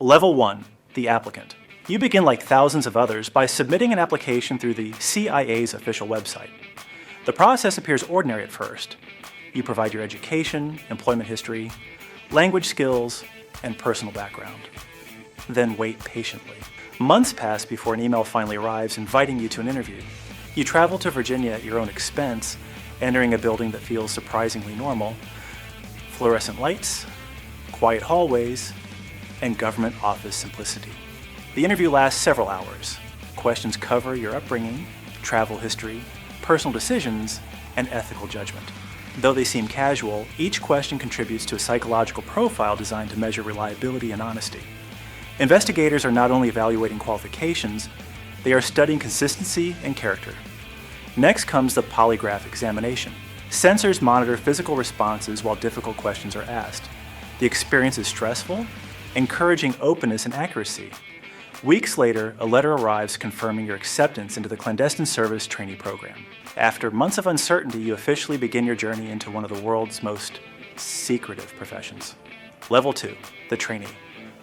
Level 1, the applicant. You begin like thousands of others by submitting an application through the CIA's official website. The process appears ordinary at first. You provide your education, employment history, language skills, and personal background. Then wait patiently. Months pass before an email finally arrives inviting you to an interview. You travel to Virginia at your own expense, entering a building that feels surprisingly normal. Fluorescent lights, quiet hallways, and government office simplicity. The interview lasts several hours. Questions cover your upbringing, travel history, personal decisions, and ethical judgment. Though they seem casual, each question contributes to a psychological profile designed to measure reliability and honesty. Investigators are not only evaluating qualifications, they are studying consistency and character. Next comes the polygraph examination. Sensors monitor physical responses while difficult questions are asked. The experience is stressful, encouraging openness and accuracy. Weeks later, a letter arrives confirming your acceptance into the clandestine service trainee program. After months of uncertainty, you officially begin your journey into one of the world's most secretive professions. Level 2, the trainee.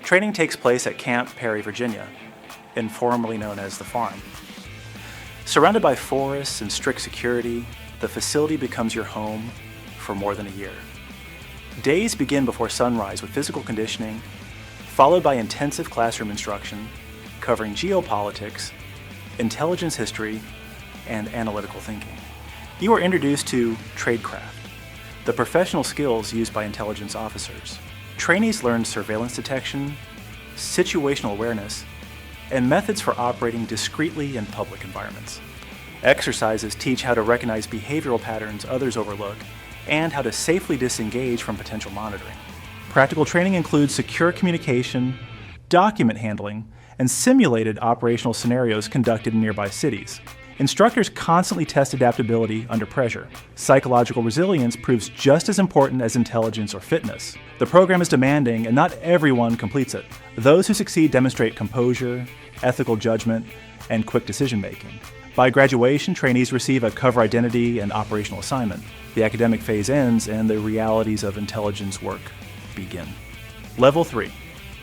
Training takes place at Camp Perry, Virginia, informally known as the Farm. Surrounded by forests and strict security, the facility becomes your home for more than a year. Days begin before sunrise with physical conditioning, followed by intensive classroom instruction covering geopolitics, intelligence history, and analytical thinking. You are introduced to tradecraft, the professional skills used by intelligence officers. Trainees learn surveillance detection, situational awareness, and methods for operating discreetly in public environments. Exercises teach how to recognize behavioral patterns others overlook and how to safely disengage from potential monitoring. Practical training includes secure communication, document handling, and simulated operational scenarios conducted in nearby cities. Instructors constantly test adaptability under pressure. Psychological resilience proves just as important as intelligence or fitness. The program is demanding, and not everyone completes it. Those who succeed demonstrate composure, ethical judgment, and quick decision-making. By graduation, trainees receive a cover identity and operational assignment. The academic phase ends, and the realities of intelligence work begin. Level 3,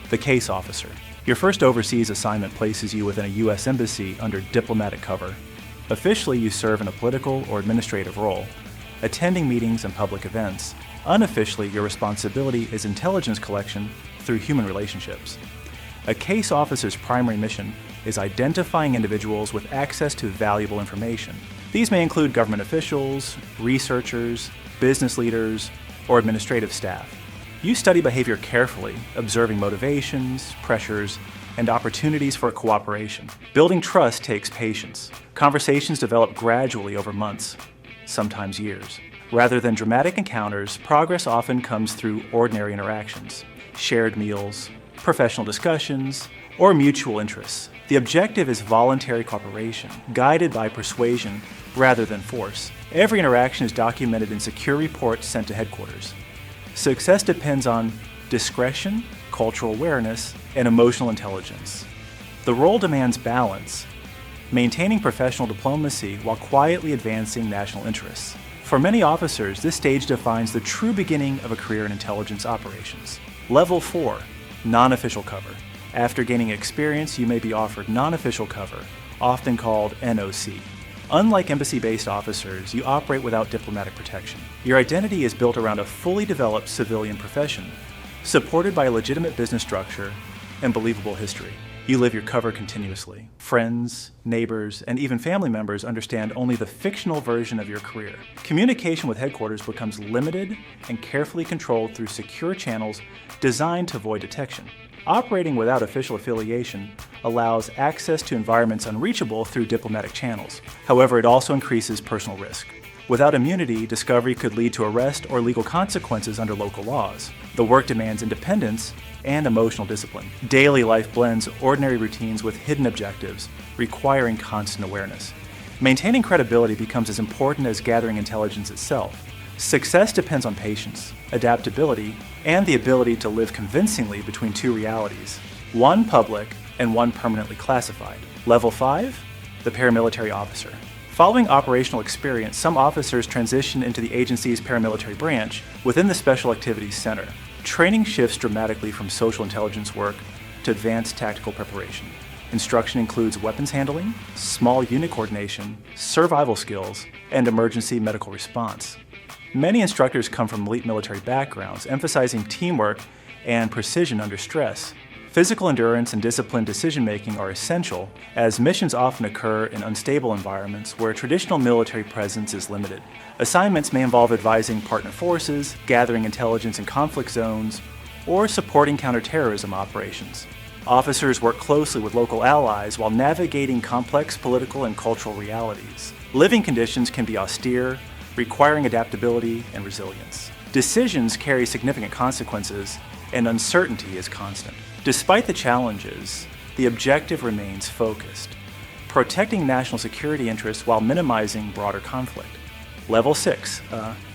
the case officer. Your first overseas assignment places you within a U.S. embassy under diplomatic cover. Officially, you serve in a political or administrative role, attending meetings and public events. Unofficially, your responsibility is intelligence collection through human relationships. A case officer's primary mission is identifying individuals with access to valuable information. These may include government officials, researchers, business leaders, or administrative staff. You study behavior carefully, observing motivations, pressures, and opportunities for cooperation. Building trust takes patience. Conversations develop gradually over months, sometimes years. Rather than dramatic encounters, progress often comes through ordinary interactions, shared meals, professional discussions, or mutual interests. The objective is voluntary cooperation, guided by persuasion rather than force. Every interaction is documented in secure reports sent to headquarters. Success depends on discretion, cultural awareness, and emotional intelligence. The role demands balance, maintaining professional diplomacy while quietly advancing national interests. For many officers, this stage defines the true beginning of a career in intelligence operations. Level 4, non-official cover. After gaining experience, you may be offered non-official cover, often called NOC. Unlike embassy-based officers, you operate without diplomatic protection. Your identity is built around a fully developed civilian profession, supported by a legitimate business structure and believable history. You live your cover continuously. Friends, neighbors, and even family members understand only the fictional version of your career. Communication with headquarters becomes limited and carefully controlled through secure channels designed to avoid detection. Operating without official affiliation allows access to environments unreachable through diplomatic channels. However, it also increases personal risk. Without immunity, discovery could lead to arrest or legal consequences under local laws. The work demands independence and emotional discipline. Daily life blends ordinary routines with hidden objectives, requiring constant awareness. Maintaining credibility becomes as important as gathering intelligence itself. Success depends on patience, adaptability, and the ability to live convincingly between two realities, one public and one permanently classified. Level 5, the paramilitary officer. Following operational experience, some officers transition into the agency's paramilitary branch within the Special Activities Center. Training shifts dramatically from social intelligence work to advanced tactical preparation. Instruction includes weapons handling, small unit coordination, survival skills, and emergency medical response. Many instructors come from elite military backgrounds, emphasizing teamwork and precision under stress. Physical endurance and disciplined decision-making are essential, as missions often occur in unstable environments where traditional military presence is limited. Assignments may involve advising partner forces, gathering intelligence in conflict zones, or supporting counterterrorism operations. Officers work closely with local allies while navigating complex political and cultural realities. Living conditions can be austere, requiring adaptability and resilience. Decisions carry significant consequences, and uncertainty is constant. Despite the challenges, the objective remains focused, protecting national security interests while minimizing broader conflict. Level 6,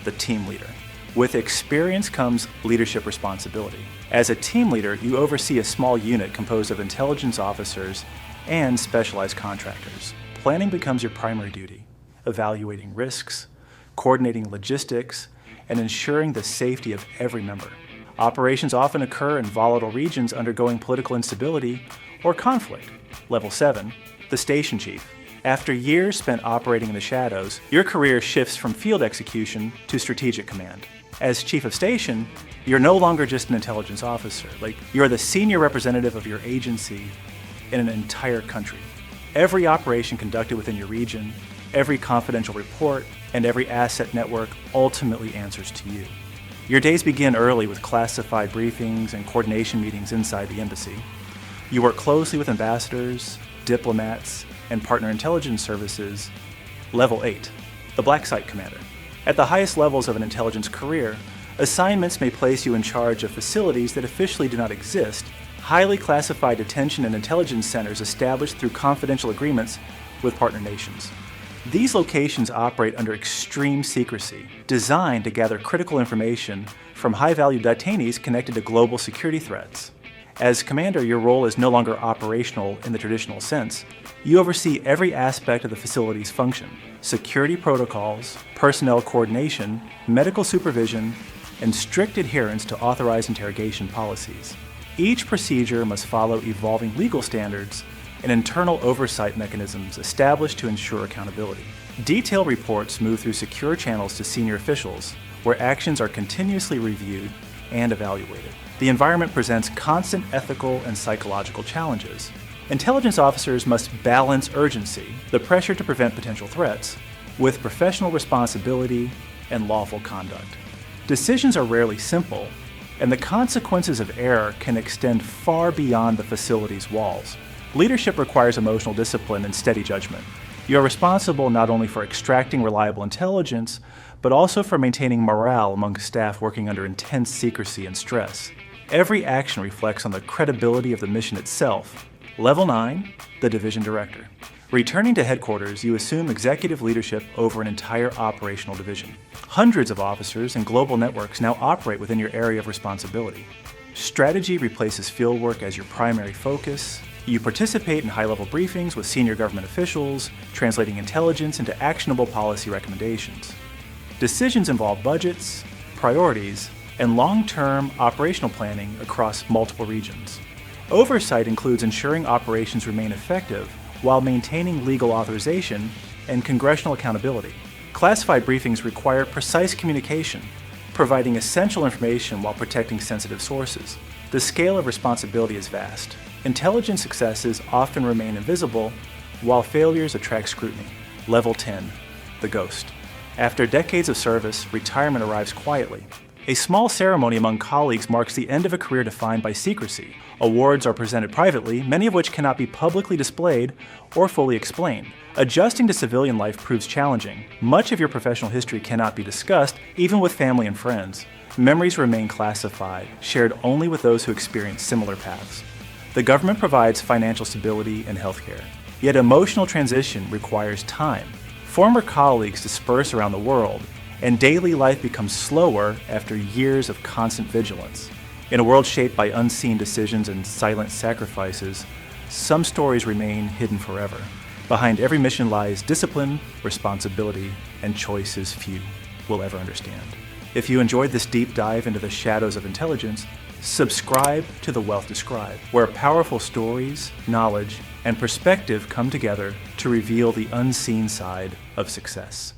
the team leader. With experience comes leadership responsibility. As a team leader, you oversee a small unit composed of intelligence officers and specialized contractors. Planning becomes your primary duty, evaluating risks, coordinating logistics, and ensuring the safety of every member. Operations often occur in volatile regions undergoing political instability or conflict. Level 7, the station chief. After years spent operating in the shadows, your career shifts from field execution to strategic command. As chief of station, you're no longer just an intelligence officer. You're the senior representative of your agency in an entire country. Every operation conducted within your region, every confidential report, and every asset network ultimately answers to you. Your days begin early with classified briefings and coordination meetings inside the embassy. You work closely with ambassadors, diplomats, and partner intelligence services. Level 8, the black site commander. At the highest levels of an intelligence career, assignments may place you in charge of facilities that officially do not exist, highly classified detention and intelligence centers established through confidential agreements with partner nations. These locations operate under extreme secrecy, designed to gather critical information from high-value detainees connected to global security threats. As commander, your role is no longer operational in the traditional sense. You oversee every aspect of the facility's function: security protocols, personnel coordination, medical supervision, and strict adherence to authorized interrogation policies. Each procedure must follow evolving legal standards and internal oversight mechanisms established to ensure accountability. Detailed reports move through secure channels to senior officials, where actions are continuously reviewed and evaluated. The environment presents constant ethical and psychological challenges. Intelligence officers must balance urgency, the pressure to prevent potential threats, with professional responsibility and lawful conduct. Decisions are rarely simple, and the consequences of error can extend far beyond the facility's walls. Leadership requires emotional discipline and steady judgment. You are responsible not only for extracting reliable intelligence, but also for maintaining morale among staff working under intense secrecy and stress. Every action reflects on the credibility of the mission itself. Level 9, the division director. Returning to headquarters, you assume executive leadership over an entire operational division. Hundreds of officers and global networks now operate within your area of responsibility. Strategy replaces fieldwork as your primary focus. You participate in high-level briefings with senior government officials, translating intelligence into actionable policy recommendations. Decisions involve budgets, priorities, and long-term operational planning across multiple regions. Oversight includes ensuring operations remain effective while maintaining legal authorization and congressional accountability. Classified briefings require precise communication, providing essential information while protecting sensitive sources. The scale of responsibility is vast. Intelligence successes often remain invisible, while failures attract scrutiny. Level 10, the ghost. After decades of service, retirement arrives quietly. A small ceremony among colleagues marks the end of a career defined by secrecy. Awards are presented privately, many of which cannot be publicly displayed or fully explained. Adjusting to civilian life proves challenging. Much of your professional history cannot be discussed, even with family and friends. Memories remain classified, shared only with those who experience similar paths. The government provides financial stability and healthcare, yet emotional transition requires time. Former colleagues disperse around the world, and daily life becomes slower after years of constant vigilance. In a world shaped by unseen decisions and silent sacrifices, some stories remain hidden forever. Behind every mission lies discipline, responsibility, and choices few will ever understand. If you enjoyed this deep dive into the shadows of intelligence, Subscribe to The Wealth Described, where powerful stories, knowledge, and perspective come together to reveal the unseen side of success.